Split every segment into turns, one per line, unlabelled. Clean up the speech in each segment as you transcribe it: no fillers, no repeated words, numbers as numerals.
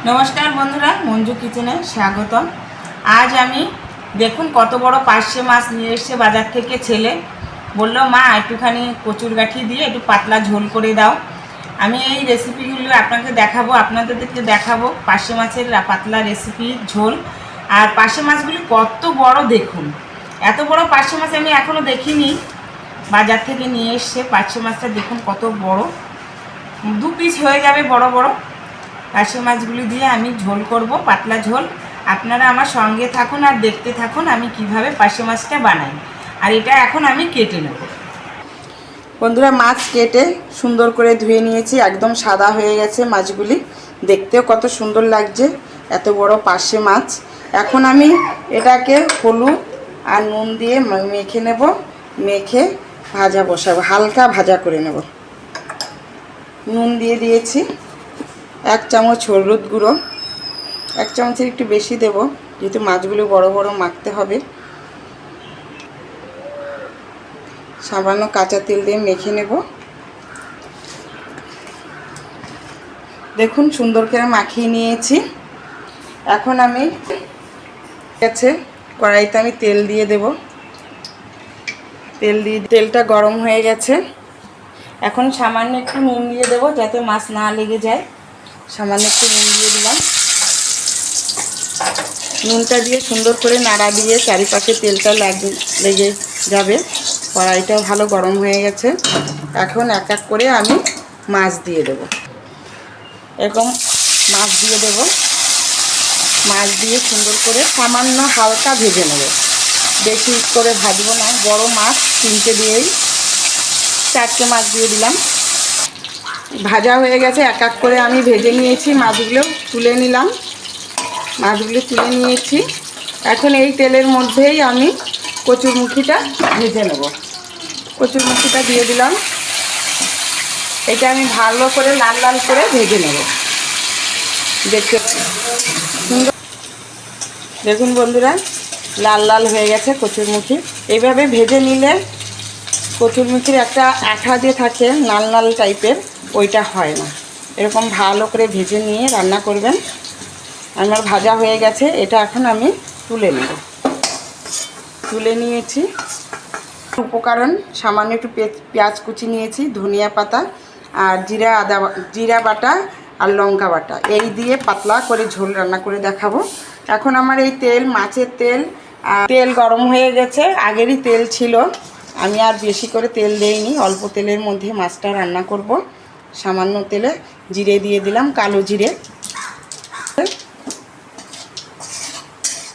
নমস্কার বন্ধুরা, মঞ্জু কিচেনে স্বাগতম। আজ আমি দেখুন কত বড় পার্শে মাছ নিয়ে এসেছে বাজার থেকে। ছেলে বলল, মা একটুখানি কচুর গাঠি দিয়ে একটু পাতলা ঝোল করে দাও। আমি এই রেসিপিগুলো আপনাকে দেখাবো, আপনাদেরকে দেখাবো পার্শে মাছের পাতলা রেসিপি ঝোল। আর পার্শে মাছগুলি কত বড় দেখুন, এত বড় পার্শে মাছ আমি এখনও দেখিনি। বাজার থেকে নিয়ে এসছে পার্শে মাছটা, দেখুন কত বড়, 2 পিস হয়ে যাবে বড় বড়। পার্শে মাছগুলি দিয়ে আমি ঝোল করব, পাতলা ঝোল। আপনারা আমার সঙ্গে থাকুন আর দেখতে থাকুন আমি কিভাবে পার্শে মাছটা বানাই। আর এটা এখন আমি কেটে নেব। বন্ধুরা, মাছ কেটে সুন্দর করে ধুয়ে নিয়েছি, একদম সাদা হয়ে গেছে মাছগুলি, দেখতেও কত সুন্দর লাগছে, এত বড় পার্শে মাছ। এখন আমি এটাকে হলুদ আর নুন দিয়ে মেখে নেব, মেখে ভাজা বসাবো, হালকা ভাজা করে নেব। নুন দিয়ে দিয়েছি, 1 চামচ হলুদ গুঁড়ো, 1 চামচের একটু বেশি দেব যেহেতু মাছগুলো বড় বড় মাখতে হবে। সামান্য কাঁচা তেল দিয়ে মেখে নেব। দেখুন সুন্দর করে মাখিয়ে নিয়েছি। এখন আমি কড়াইতে আমি তেল দিয়ে দেব। তেলটা গরম হয়ে গেছে। এখন সামান্য একটু নুন দিয়ে দেবো যাতে মাছ না লেগে যায়। সামান্য একটু নুন দিয়ে দিলাম। নুনটা দিয়ে সুন্দর করে নাড়া দিয়ে চারিপাশে তেলটা লেগে যাবে। কড়াইটাও ভালো গরম হয়ে গেছে। এখন এক এক করে আমি মাছ দিয়ে দেব। এরকম মাছ দিয়ে দেব। মাছ দিয়ে সুন্দর করে সামান্য হালকা ভেজে নেব, বেশি করে ভাজবো না। বড় মাছ 3টে দিয়েই 4টে মাছ দিয়ে দিলাম। ভাজা হয়ে গেছে, এক এক করে আমি ভেজে নিয়েছি। মাছগুলো তুলে নিলাম, মাছগুলো তুলে নিয়েছি। এখন এই তেলের মধ্যেই আমি কচুরমুখিটা ভেজে নেব। কচুরমুখিটা দিয়ে দিলাম। এটা আমি ভালো করে লাল লাল করে ভেজে নেব। দেখতে সুন্দর, দেখুন বন্ধুরা, লাল লাল হয়ে গেছে কচুরমুখি। এইভাবে ভেজে নিলে কচুরমুখির একটা আঠা দিয়ে থাকে লাল লাল টাইপের, ওইটা হয় না। এরকম ভালো করে ভেজে নিয়ে রান্না করবেন। আমার ভাজা হয়ে গেছে, এটা এখন আমি তুলে নেব। তুলে নিয়েছি। উপকরণ সামান্য একটু পেঁয়াজ কুচি নিয়েছি, ধনিয়া পাতা আর জিরা বাটা আর লঙ্কা বাটা, এই দিয়ে পাতলা করে ঝোল রান্না করে দেখাবো। এখন আমার এই মাছের তেল গরম হয়ে গেছে। আগেরই তেল ছিল, আমি আর বেশি করে তেল দেইনি, অল্প তেলের মধ্যে মাছটা রান্না করব। সামান্য তেলে জিরে দিয়ে দিলাম, কালো জিরে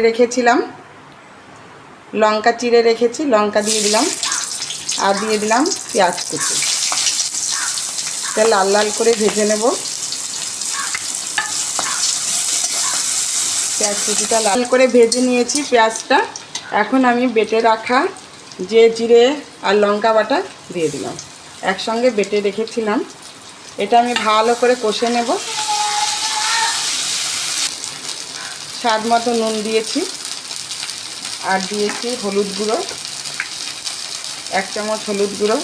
রেখেছিলাম, লঙ্কা চিড়ে রেখেছি, লঙ্কা দিয়ে দিলাম, আর দিয়ে দিলাম পেঁয়াজ কুচি। এটা লাল লাল করে ভেজে নেব। পেঁয়াজ কুচিটা লাল করে ভেজে নিয়েছি পেঁয়াজটা। এখন আমি বেটে রাখা যে জিরে আর লঙ্কা বাটা দিয়ে দিলাম, একসঙ্গে বেটে রেখেছিলাম। এটা আমি ভালো করে কষে নেব। স্বাদ মতো নুন দিয়েছি, আর দিয়েছি হলুদ গুঁড়ো, 1 চামচ হলুদ গুঁড়ো,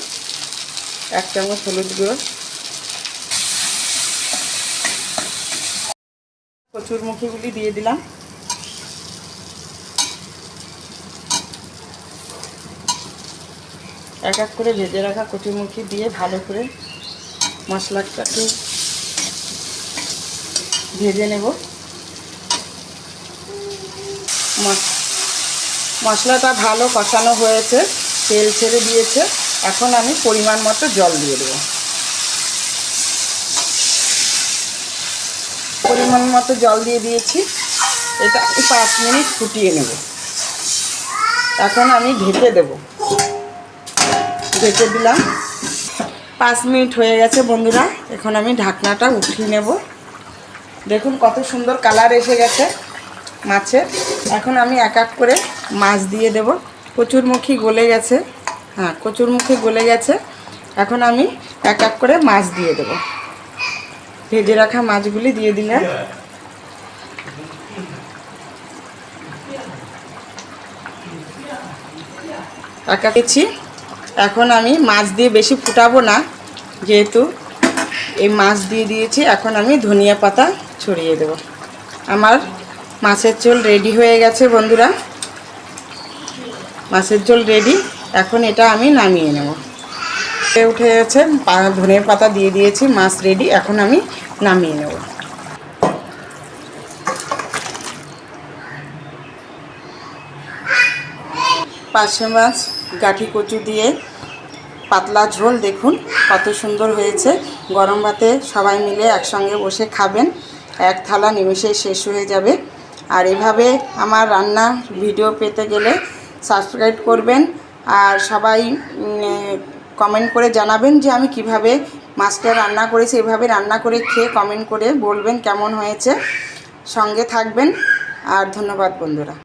1 চামচ হলুদ গুঁড়ো। কচুরমুখিগুলি দিয়ে দিলাম। এক এক করে ভেজে রাখা কচুরমুখি দিয়ে ভালো করে মশলাটাকে ভেজে নেব। মশলাটা ভালো কষানো হয়েছে, তেল ছেড়ে দিয়েছে। এখন আমি পরিমাণ মতো জল দিয়ে দেব। পরিমাণ মতো জল দিয়ে দিয়েছি। এটা 5 মিনিট ফুটিয়ে নেব। এখন আমি ঢেকে দেব। ঢেকে দিলাম। 5 মিনিট হয়ে গেছে বন্ধুরা। এখন আমি ঢাকনাটা উঠিয়ে নেব। দেখুন কত সুন্দর কালার এসে গেছে মাছের। এখন আমি এক এক করে মাছ দিয়ে দেব। কচুরমুখি গলে গেছে, হ্যাঁ কচুরমুখি গলে গেছে। এখন আমি এক এক করে মাছ দিয়ে দেব। ভেজে রাখা মাছগুলি দিয়ে দিলাম। একাছি। এখন আমি মাছ দিয়ে বেশি ফুটাবো না, যেহেতু এই মাছ দিয়ে দিয়েছি। এখন আমি ধনিয়া পাতা ছড়িয়ে দেব। আমার মাছের ঝোল রেডি হয়ে গেছে বন্ধুরা। মাছের ঝোল রেডি। এখন এটা আমি নামিয়ে নেব। উঠে গেছে, ধনের পাতা দিয়ে দিয়েছি, মাছ রেডি। এখন আমি নামিয়ে নেব। পার্শে মাছ গাঠি কচু দিয়ে পাতলা ঝোল দেখুন কত সুন্দর হয়েছে। গরম ভাতে সবাই মিলে একসঙ্গে বসে খাবেন, এক থালা নিমেষেই শেষ হয়ে যাবে। আর এভাবে আমার রান্না ভিডিও পেতে গেলে সাবস্ক্রাইব করবেন, আর সবাই কমেন্ট করে জানাবেন যে আমি কিভাবে মাছটা রান্না করেছি। এভাবে রান্না করে খেয়ে কমেন্ট করে বলবেন কেমন হয়েছে। সঙ্গে থাকবেন। আর ধন্যবাদ বন্ধুরা।